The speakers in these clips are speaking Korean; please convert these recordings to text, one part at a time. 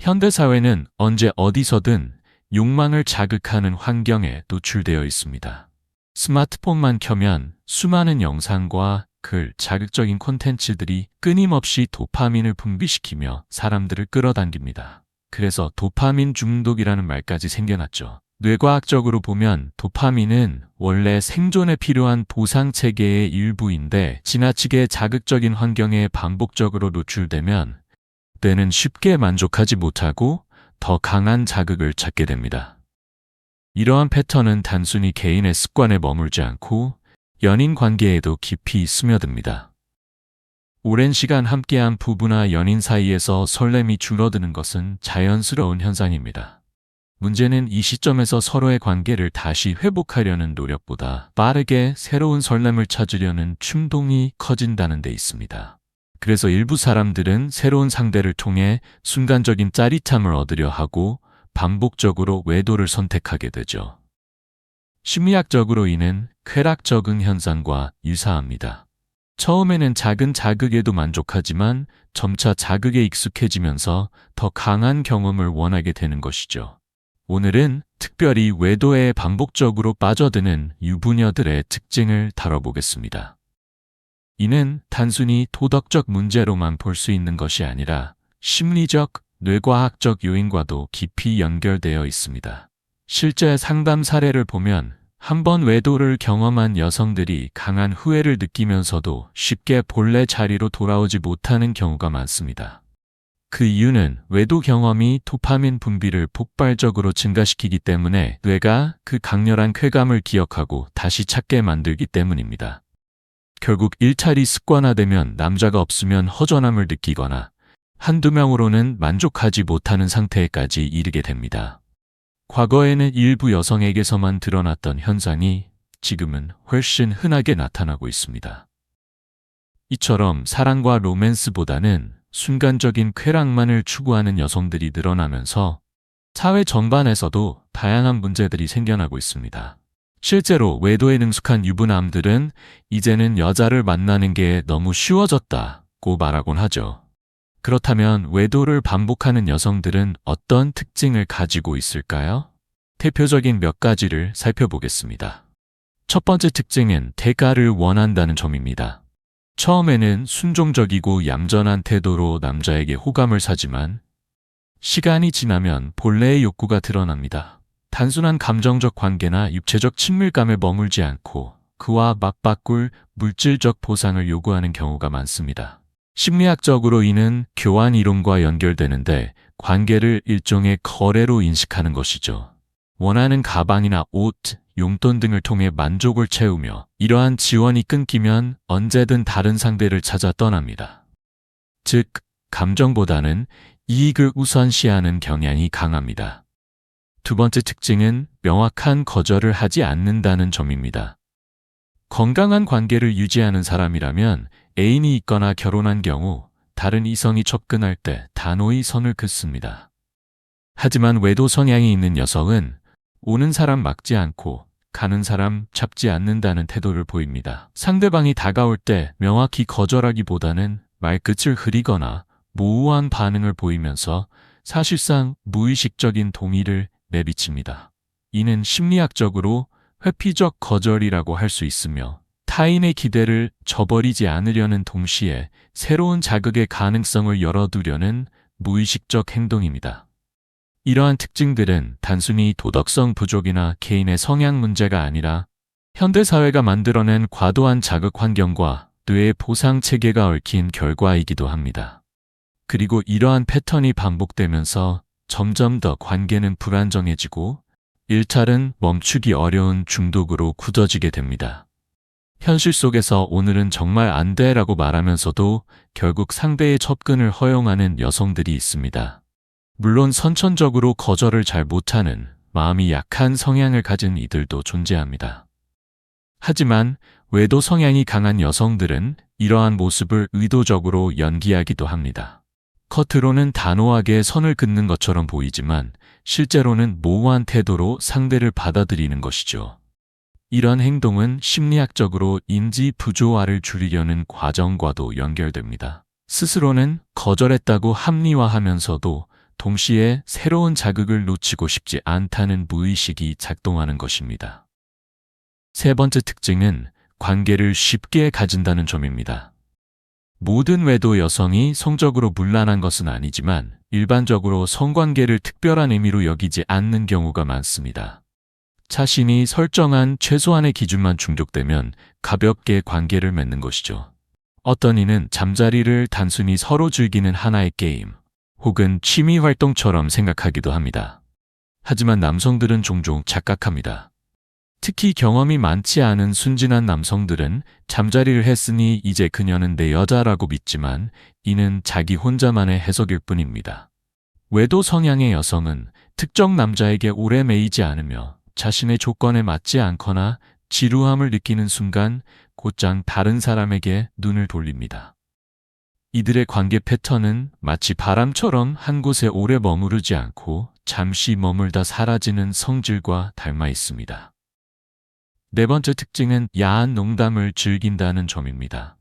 현대사회는 언제 어디서든 욕망을 자극하는 환경에 노출되어 있습니다. 스마트폰만 켜면 수많은 영상과 글, 자극적인 콘텐츠들이 끊임없이 도파민을 분비시키며 사람들을 끌어당깁니다. 그래서 도파민 중독이라는 말까지 생겨났죠. 뇌과학적으로 보면 도파민은 원래 생존에 필요한 보상체계의 일부인데 지나치게 자극적인 환경에 반복적으로 노출되면 뇌는 쉽게 만족하지 못하고 더 강한 자극을 찾게 됩니다. 이러한 패턴은 단순히 개인의 습관에 머물지 않고 연인 관계에도 깊이 스며듭니다. 오랜 시간 함께한 부부나 연인 사이에서 설렘이 줄어드는 것은 자연스러운 현상입니다. 문제는 이 시점에서 서로의 관계를 다시 회복하려는 노력보다 빠르게 새로운 설렘을 찾으려는 충동이 커진다는 데 있습니다. 그래서 일부 사람들은 새로운 상대를 통해 순간적인 짜릿함을 얻으려 하고 반복적으로 외도를 선택하게 되죠. 심리학적으로 이는 쾌락 적응 현상과 유사합니다. 처음에는 작은 자극에도 만족하지만 점차 자극에 익숙해지면서 더 강한 경험을 원하게 되는 것이죠. 오늘은 특별히 외도에 반복적으로 빠져드는 유부녀들의 특징을 다뤄보겠습니다. 이는 단순히 도덕적 문제로만 볼 수 있는 것이 아니라 심리적, 뇌과학적 요인과도 깊이 연결되어 있습니다. 실제 상담 사례를 보면 한 번 외도를 경험한 여성들이 강한 후회를 느끼면서도 쉽게 본래 자리로 돌아오지 못하는 경우가 많습니다. 그 이유는 외도 경험이 도파민 분비를 폭발적으로 증가시키기 때문에 뇌가 그 강렬한 쾌감을 기억하고 다시 찾게 만들기 때문입니다. 결국 일탈이 습관화되면 남자가 없으면 허전함을 느끼거나 한두 명으로는 만족하지 못하는 상태에까지 이르게 됩니다. 과거에는 일부 여성에게서만 드러났던 현상이 지금은 훨씬 흔하게 나타나고 있습니다. 이처럼 사랑과 로맨스보다는 순간적인 쾌락만을 추구하는 여성들이 늘어나면서 사회 전반에서도 다양한 문제들이 생겨나고 있습니다. 실제로 외도에 능숙한 유부남들은 이제는 여자를 만나는 게 너무 쉬워졌다고 말하곤 하죠. 그렇다면 외도를 반복하는 여성들은 어떤 특징을 가지고 있을까요? 대표적인 몇 가지를 살펴보겠습니다. 첫 번째 특징은 대가를 원한다는 점입니다. 처음에는 순종적이고 얌전한 태도로 남자에게 호감을 사지만 시간이 지나면 본래의 욕구가 드러납니다. 단순한 감정적 관계나 육체적 친밀감에 머물지 않고 그와 맞바꿀 물질적 보상을 요구하는 경우가 많습니다. 심리학적으로 이는 교환 이론과 연결되는데 관계를 일종의 거래로 인식하는 것이죠. 원하는 가방이나 옷, 용돈 등을 통해 만족을 채우며 이러한 지원이 끊기면 언제든 다른 상대를 찾아 떠납니다. 즉, 감정보다는 이익을 우선시하는 경향이 강합니다. 두 번째 특징은 명확한 거절을 하지 않는다는 점입니다. 건강한 관계를 유지하는 사람이라면 애인이 있거나 결혼한 경우 다른 이성이 접근할 때 단호히 선을 긋습니다. 하지만 외도 성향이 있는 여성은 오는 사람 막지 않고 가는 사람 잡지 않는다는 태도를 보입니다. 상대방이 다가올 때 명확히 거절하기보다는 말끝을 흐리거나 모호한 반응을 보이면서 사실상 무의식적인 동의를 내비칩니다. 이는 심리학적으로 회피적 거절이라고 할 수 있으며 타인의 기대를 저버리지 않으려는 동시에 새로운 자극의 가능성을 열어두려는 무의식적 행동입니다. 이러한 특징들은 단순히 도덕성 부족이나 개인의 성향 문제가 아니라 현대사회가 만들어낸 과도한 자극 환경과 뇌의 보상 체계가 얽힌 결과이기도 합니다. 그리고 이러한 패턴이 반복되면서 점점 더 관계는 불안정해지고 일탈은 멈추기 어려운 중독으로 굳어지게 됩니다. 현실 속에서 오늘은 정말 안 돼라고 말하면서도 결국 상대의 접근을 허용하는 여성들이 있습니다. 물론 선천적으로 거절을 잘 못하는 마음이 약한 성향을 가진 이들도 존재합니다. 하지만 외도 성향이 강한 여성들은 이러한 모습을 의도적으로 연기하기도 합니다. 겉으로는 단호하게 선을 긋는 것처럼 보이지만 실제로는 모호한 태도로 상대를 받아들이는 것이죠. 이런 행동은 심리학적으로 인지 부조화를 줄이려는 과정과도 연결됩니다. 스스로는 거절했다고 합리화하면서도 동시에 새로운 자극을 놓치고 싶지 않다는 무의식이 작동하는 것입니다. 세 번째 특징은 관계를 쉽게 가진다는 점입니다. 모든 외도 여성이 성적으로 문란한 것은 아니지만 일반적으로 성관계를 특별한 의미로 여기지 않는 경우가 많습니다. 자신이 설정한 최소한의 기준만 충족되면 가볍게 관계를 맺는 것이죠. 어떤 이는 잠자리를 단순히 서로 즐기는 하나의 게임 혹은 취미 활동처럼 생각하기도 합니다. 하지만 남성들은 종종 착각합니다. 특히 경험이 많지 않은 순진한 남성들은 잠자리를 했으니 이제 그녀는 내 여자라고 믿지만 이는 자기 혼자만의 해석일 뿐입니다. 외도 성향의 여성은 특정 남자에게 오래 매이지 않으며 자신의 조건에 맞지 않거나 지루함을 느끼는 순간 곧장 다른 사람에게 눈을 돌립니다. 이들의 관계 패턴은 마치 바람처럼 한 곳에 오래 머무르지 않고 잠시 머물다 사라지는 성질과 닮아 있습니다. 네 번째 특징은 야한 농담을 즐긴다는 점입니다.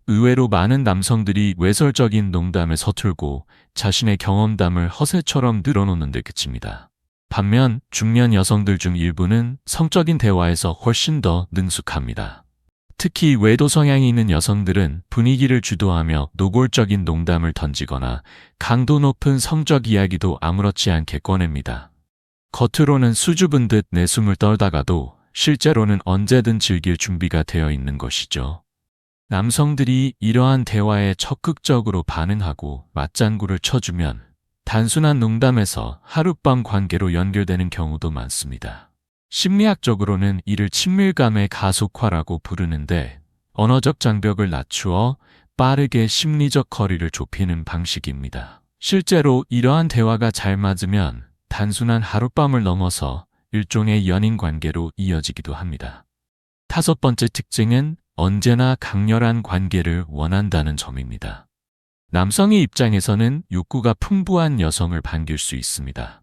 의외로 많은 남성들이 외설적인 농담에 서툴고 자신의 경험담을 허세처럼 늘어놓는 데 그칩니다. 반면 중년 여성들 중 일부는 성적인 대화에서 훨씬 더 능숙합니다. 특히 외도 성향이 있는 여성들은 분위기를 주도하며 노골적인 농담을 던지거나 강도 높은 성적 이야기도 아무렇지 않게 꺼냅니다. 겉으로는 수줍은 듯 내숨을 떨다가도 실제로는 언제든 즐길 준비가 되어 있는 것이죠. 남성들이 이러한 대화에 적극적으로 반응하고 맞장구를 쳐주면 단순한 농담에서 하룻밤 관계로 연결되는 경우도 많습니다. 심리학적으로는 이를 친밀감의 가속화라고 부르는데 언어적 장벽을 낮추어 빠르게 심리적 거리를 좁히는 방식입니다. 실제로 이러한 대화가 잘 맞으면 단순한 하룻밤을 넘어서 일종의 연인 관계로 이어지기도 합니다. 다섯 번째 특징은 언제나 강렬한 관계를 원한다는 점입니다. 남성의 입장에서는 욕구가 풍부한 여성을 반길 수 있습니다.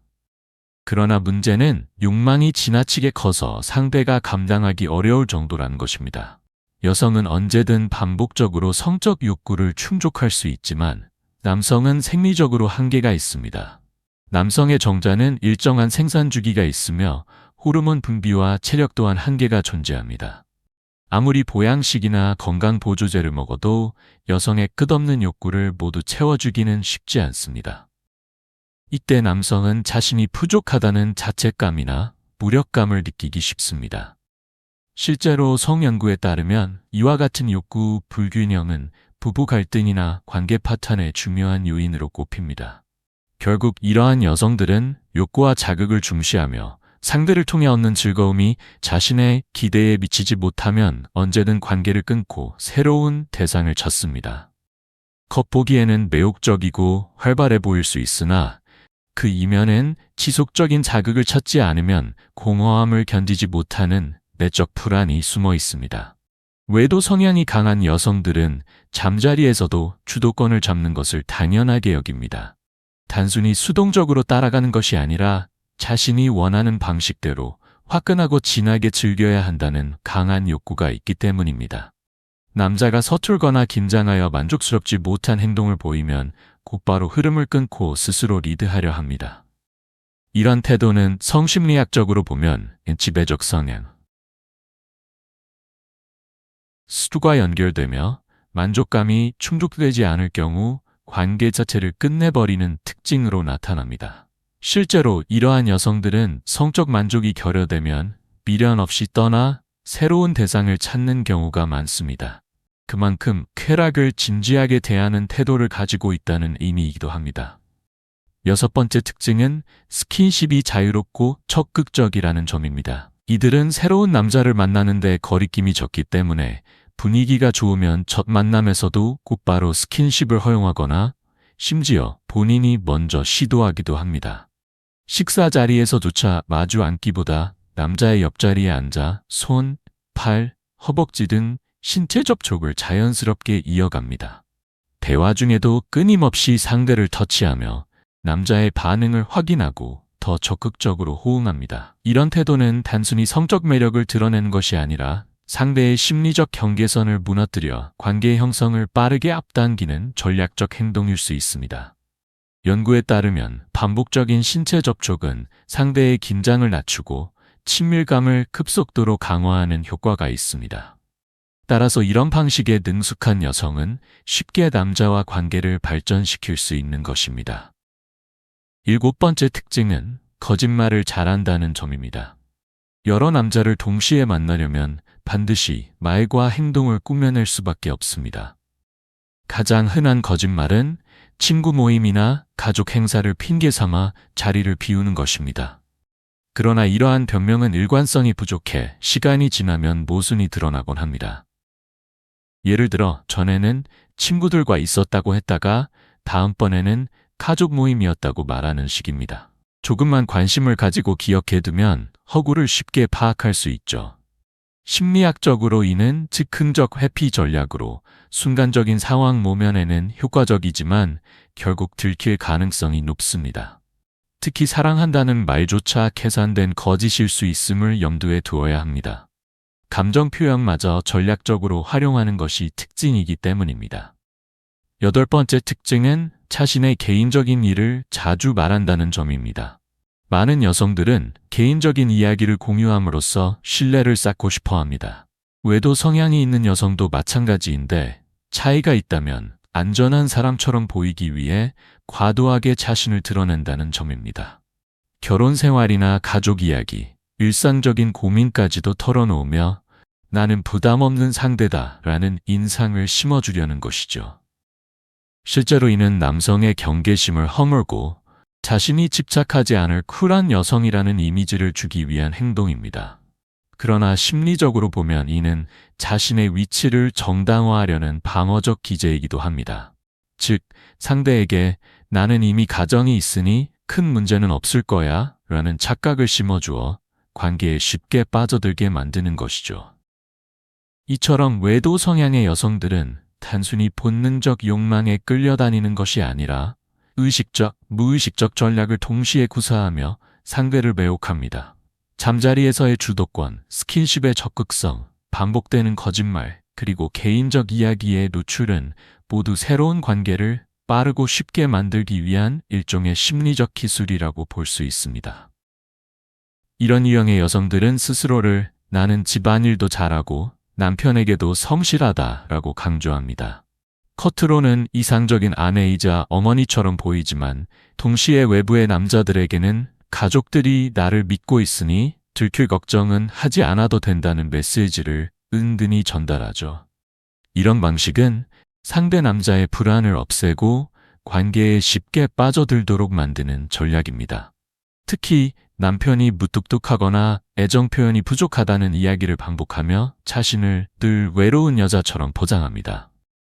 그러나 문제는 욕망이 지나치게 커서 상대가 감당하기 어려울 정도라는 것입니다. 여성은 언제든 반복적으로 성적 욕구를 충족할 수 있지만 남성은 생리적으로 한계가 있습니다. 남성의 정자는 일정한 생산 주기가 있으며 호르몬 분비와 체력 또한 한계가 존재합니다. 아무리 보양식이나 건강보조제를 먹어도 여성의 끝없는 욕구를 모두 채워주기는 쉽지 않습니다. 이때 남성은 자신이 부족하다는 자책감이나 무력감을 느끼기 쉽습니다. 실제로 성연구에 따르면 이와 같은 욕구 불균형은 부부 갈등이나 관계 파탄의 중요한 요인으로 꼽힙니다. 결국 이러한 여성들은 욕구와 자극을 중시하며 상대를 통해 얻는 즐거움이 자신의 기대에 미치지 못하면 언제든 관계를 끊고 새로운 대상을 찾습니다. 겉보기에는 매혹적이고 활발해 보일 수 있으나 그 이면엔 지속적인 자극을 찾지 않으면 공허함을 견디지 못하는 내적 불안이 숨어 있습니다. 외도 성향이 강한 여성들은 잠자리에서도 주도권을 잡는 것을 당연하게 여깁니다. 단순히 수동적으로 따라가는 것이 아니라 자신이 원하는 방식대로 화끈하고 진하게 즐겨야 한다는 강한 욕구가 있기 때문입니다. 남자가 서툴거나 긴장하여 만족스럽지 못한 행동을 보이면 곧바로 흐름을 끊고 스스로 리드하려 합니다. 이런 태도는 성심리학적으로 보면 지배적 성향, 수두과 연결되며 만족감이 충족되지 않을 경우 관계 자체를 끝내버리는 특징으로 나타납니다. 실제로 이러한 여성들은 성적 만족이 결여되면 미련 없이 떠나 새로운 대상을 찾는 경우가 많습니다. 그만큼 쾌락을 진지하게 대하는 태도를 가지고 있다는 의미이기도 합니다. 여섯 번째 특징은 스킨십이 자유롭고 적극적이라는 점입니다. 이들은 새로운 남자를 만나는데 거리낌이 적기 때문에 분위기가 좋으면 첫 만남에서도 곧바로 스킨십을 허용하거나 심지어 본인이 먼저 시도하기도 합니다. 식사 자리에서조차 마주 앉기보다 남자의 옆자리에 앉아 손, 팔, 허벅지 등 신체 접촉을 자연스럽게 이어갑니다. 대화 중에도 끊임없이 상대를 터치하며 남자의 반응을 확인하고 더 적극적으로 호응합니다. 이런 태도는 단순히 성적 매력을 드러내는 것이 아니라 상대의 심리적 경계선을 무너뜨려 관계 형성을 빠르게 앞당기는 전략적 행동일 수 있습니다. 연구에 따르면 반복적인 신체 접촉은 상대의 긴장을 낮추고 친밀감을 급속도로 강화하는 효과가 있습니다. 따라서 이런 방식에 능숙한 여성은 쉽게 남자와 관계를 발전시킬 수 있는 것입니다. 7번째 특징은 거짓말을 잘한다는 점입니다. 여러 남자를 동시에 만나려면 반드시 말과 행동을 꾸며낼 수밖에 없습니다. 가장 흔한 거짓말은 친구 모임이나 가족 행사를 핑계 삼아 자리를 비우는 것입니다. 그러나 이러한 변명은 일관성이 부족해 시간이 지나면 모순이 드러나곤 합니다. 예를 들어 전에는 친구들과 있었다고 했다가 다음번에는 가족 모임이었다고 말하는 식입니다. 조금만 관심을 가지고 기억해두면 허구를 쉽게 파악할 수 있죠. 심리학적으로 이는 즉흥적 회피 전략으로 순간적인 상황 모면에는 효과적이지만 결국 들킬 가능성이 높습니다. 특히 사랑한다는 말조차 계산된 거짓일 수 있음을 염두에 두어야 합니다. 감정 표현마저 전략적으로 활용하는 것이 특징이기 때문입니다. 8번째 특징은 자신의 개인적인 일을 자주 말한다는 점입니다. 많은 여성들은 개인적인 이야기를 공유함으로써 신뢰를 쌓고 싶어 합니다. 외도 성향이 있는 여성도 마찬가지인데 차이가 있다면 안전한 사람처럼 보이기 위해 과도하게 자신을 드러낸다는 점입니다. 결혼 생활이나 가족 이야기, 일상적인 고민까지도 털어놓으며 나는 부담 없는 상대다 라는 인상을 심어주려는 것이죠. 실제로 이는 남성의 경계심을 허물고 자신이 집착하지 않을 쿨한 여성이라는 이미지를 주기 위한 행동입니다. 그러나 심리적으로 보면 이는 자신의 위치를 정당화하려는 방어적 기제이기도 합니다. 즉, 상대에게 나는 이미 가정이 있으니 큰 문제는 없을 거야 라는 착각을 심어주어 관계에 쉽게 빠져들게 만드는 것이죠. 이처럼 외도 성향의 여성들은 단순히 본능적 욕망에 끌려다니는 것이 아니라 의식적, 무의식적 전략을 동시에 구사하며 상대를 매혹합니다. 잠자리에서의 주도권, 스킨십의 적극성, 반복되는 거짓말, 그리고 개인적 이야기의 노출은 모두 새로운 관계를 빠르고 쉽게 만들기 위한 일종의 심리적 기술이라고 볼 수 있습니다. 이런 유형의 여성들은 스스로를 나는 집안일도 잘하고 남편에게도 성실하다라고 강조합니다. 겉으로는 이상적인 아내이자 어머니처럼 보이지만 동시에 외부의 남자들에게는 가족들이 나를 믿고 있으니 들킬 걱정은 하지 않아도 된다는 메시지를 은근히 전달하죠. 이런 방식은 상대 남자의 불안을 없애고 관계에 쉽게 빠져들도록 만드는 전략입니다. 특히 남편이 무뚝뚝하거나 애정 표현이 부족하다는 이야기를 반복하며 자신을 늘 외로운 여자처럼 포장합니다.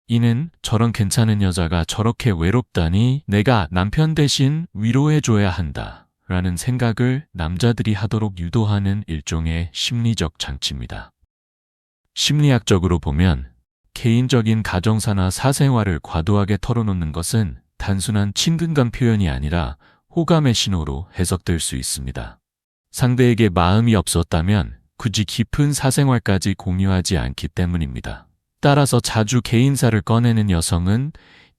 이는 저런 괜찮은 여자가 저렇게 외롭다니 내가 남편 대신 위로해줘야 한다 라는 생각을 남자들이 하도록 유도하는 일종의 심리적 장치입니다. 심리학적으로 보면 개인적인 가정사나 사생활을 과도하게 털어놓는 것은 단순한 친근감 표현이 아니라 호감의 신호로 해석될 수 있습니다. 상대에게 마음이 없었다면 굳이 깊은 사생활까지 공유하지 않기 때문입니다. 따라서 자주 개인사를 꺼내는 여성은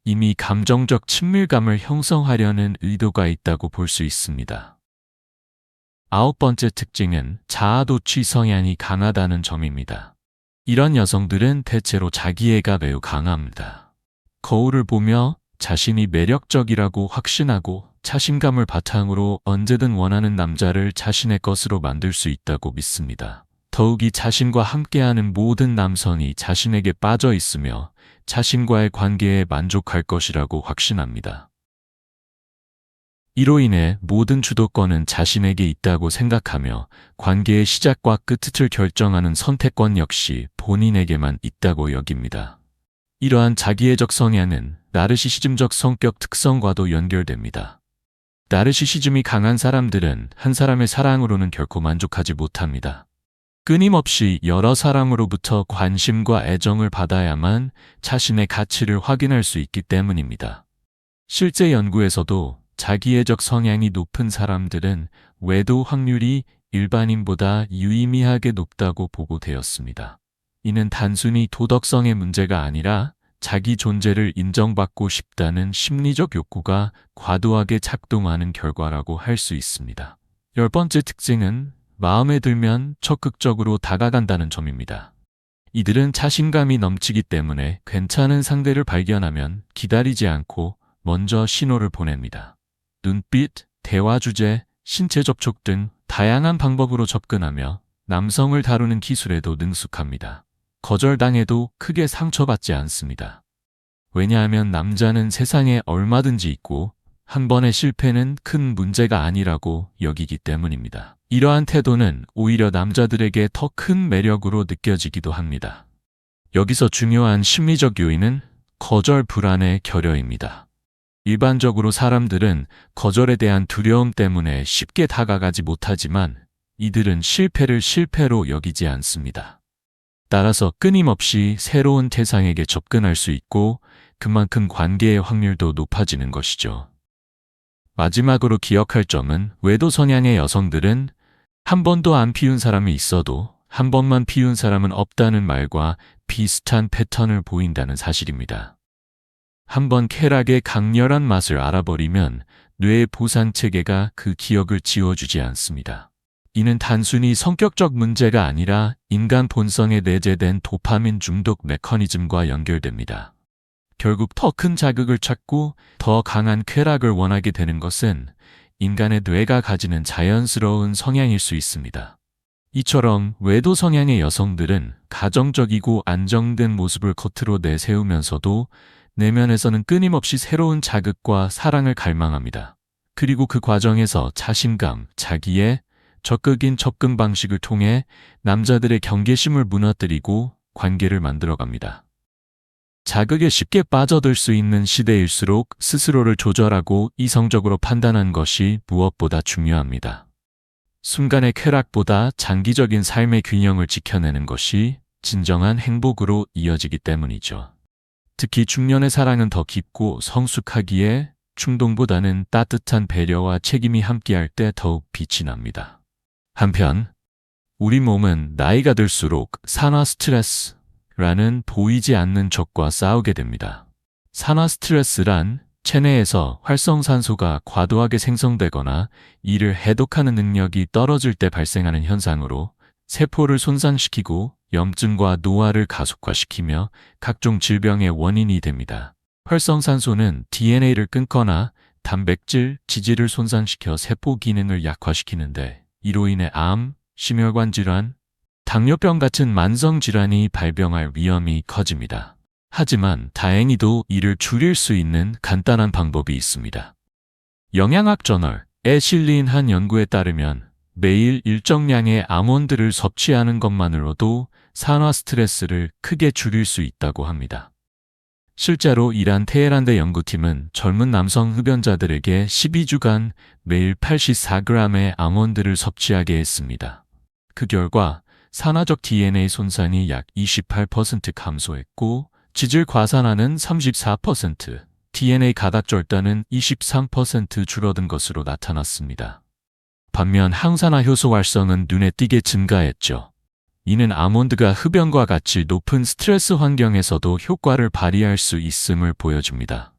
이미 감정적 친밀감을 형성하려는 의도가 있다고 볼 수 있습니다. 9번째 특징은 자아도취 성향이 강하다는 점입니다. 이런 여성들은 대체로 자기애가 매우 강합니다. 거울을 보며 자신이 매력적이라고 확신하고 자신감을 바탕으로 언제든 원하는 남자를 자신의 것으로 만들 수 있다고 믿습니다. 더욱이 자신과 함께하는 모든 남성이 자신에게 빠져 있으며 자신과의 관계에 만족할 것이라고 확신합니다. 이로 인해 모든 주도권은 자신에게 있다고 생각하며 관계의 시작과 끝을 결정하는 선택권 역시 본인에게만 있다고 여깁니다. 이러한 자기애적 성향은 나르시시즘적 성격 특성과도 연결됩니다. 나르시시즘이 강한 사람들은 한 사람의 사랑으로는 결코 만족하지 못합니다. 끊임없이 여러 사람으로부터 관심과 애정을 받아야만 자신의 가치를 확인할 수 있기 때문입니다. 실제 연구에서도 자기애적 성향이 높은 사람들은 외도 확률이 일반인보다 유의미하게 높다고 보고되었습니다. 이는 단순히 도덕성의 문제가 아니라 자기 존재를 인정받고 싶다는 심리적 욕구가 과도하게 작동하는 결과라고 할 수 있습니다. 10번째 특징은 마음에 들면 적극적으로 다가간다는 점입니다. 이들은 자신감이 넘치기 때문에 괜찮은 상대를 발견하면 기다리지 않고 먼저 신호를 보냅니다. 눈빛, 대화 주제, 신체 접촉 등 다양한 방법으로 접근하며 남성을 다루는 기술에도 능숙합니다. 거절당해도 크게 상처받지 않습니다. 왜냐하면 남자는 세상에 얼마든지 있고 한 번의 실패는 큰 문제가 아니라고 여기기 때문입니다. 이러한 태도는 오히려 남자들에게 더 큰 매력으로 느껴지기도 합니다. 여기서 중요한 심리적 요인은 거절 불안의 결여입니다. 일반적으로 사람들은 거절에 대한 두려움 때문에 쉽게 다가가지 못하지만 이들은 실패를 실패로 여기지 않습니다. 따라서 끊임없이 새로운 대상에게 접근할 수 있고 그만큼 관계의 확률도 높아지는 것이죠. 마지막으로 기억할 점은 외도 성향의 여성들은 한 번도 안 피운 사람이 있어도 한 번만 피운 사람은 없다는 말과 비슷한 패턴을 보인다는 사실입니다. 한번 쾌락의 강렬한 맛을 알아버리면 뇌의 보상 체계가 그 기억을 지워주지 않습니다. 이는 단순히 성격적 문제가 아니라 인간 본성에 내재된 도파민 중독 메커니즘과 연결됩니다. 결국 더 큰 자극을 찾고 더 강한 쾌락을 원하게 되는 것은 인간의 뇌가 가지는 자연스러운 성향일 수 있습니다. 이처럼 외도 성향의 여성들은 가정적이고 안정된 모습을 겉으로 내세우면서도 내면에서는 끊임없이 새로운 자극과 사랑을 갈망합니다. 그리고 그 과정에서 자신감, 자기의 적극인 접근 방식을 통해 남자들의 경계심을 무너뜨리고 관계를 만들어갑니다. 자극에 쉽게 빠져들 수 있는 시대일수록 스스로를 조절하고 이성적으로 판단한 것이 무엇보다 중요합니다. 순간의 쾌락보다 장기적인 삶의 균형을 지켜내는 것이 진정한 행복으로 이어지기 때문이죠. 특히 중년의 사랑은 더 깊고 성숙하기에 충동보다는 따뜻한 배려와 책임이 함께할 때 더욱 빛이 납니다. 한편 우리 몸은 나이가 들수록 산화 스트레스라는 보이지 않는 적과 싸우게 됩니다. 산화 스트레스란 체내에서 활성산소가 과도하게 생성되거나 이를 해독하는 능력이 떨어질 때 발생하는 현상으로 세포를 손상시키고 염증과 노화를 가속화시키며 각종 질병의 원인이 됩니다. 활성산소는 DNA를 끊거나 단백질, 지질을 손상시켜 세포 기능을 약화시키는데 이로 인해 암, 심혈관 질환, 당뇨병 같은 만성 질환이 발병할 위험이 커집니다. 하지만 다행히도 이를 줄일 수 있는 간단한 방법이 있습니다. 영양학 저널에 실린 한 연구에 따르면 매일 일정량의 아몬드를 섭취하는 것만으로도 산화 스트레스를 크게 줄일 수 있다고 합니다. 실제로 이란 테헤란대 연구팀은 젊은 남성 흡연자들에게 12주간 매일 84g의 아몬드를 섭취하게 했습니다. 그 결과 산화적 DNA 손상이 약 28% 감소했고 지질 과산화는 34%, DNA 가닥 절단은 23% 줄어든 것으로 나타났습니다. 반면 항산화 효소 활성은 눈에 띄게 증가했죠. 이는 아몬드가 흡연과 같이 높은 스트레스 환경에서도 효과를 발휘할 수 있음을 보여줍니다.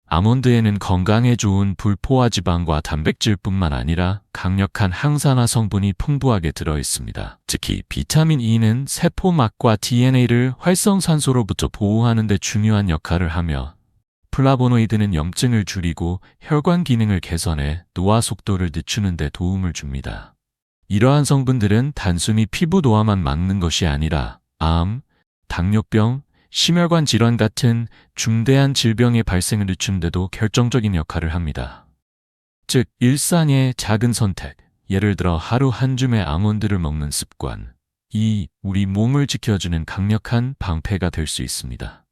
아몬드에는 건강에 좋은 불포화 지방과 단백질뿐만 아니라 강력한 항산화 성분이 풍부하게 들어있습니다. 특히 비타민 E는 세포막과 DNA를 활성산소로부터 보호하는 데 중요한 역할을 하며 플라보노이드는 염증을 줄이고 혈관 기능을 개선해 노화 속도를 늦추는 데 도움을 줍니다. 이러한 성분들은 단순히 피부 노화만 막는 것이 아니라 암, 당뇨병, 심혈관 질환 같은 중대한 질병의 발생을 늦추는 데도 결정적인 역할을 합니다. 즉, 일상의 작은 선택, 예를 들어 하루 한 줌의 아몬드를 먹는 습관, 이 우리 몸을 지켜주는 강력한 방패가 될 수 있습니다.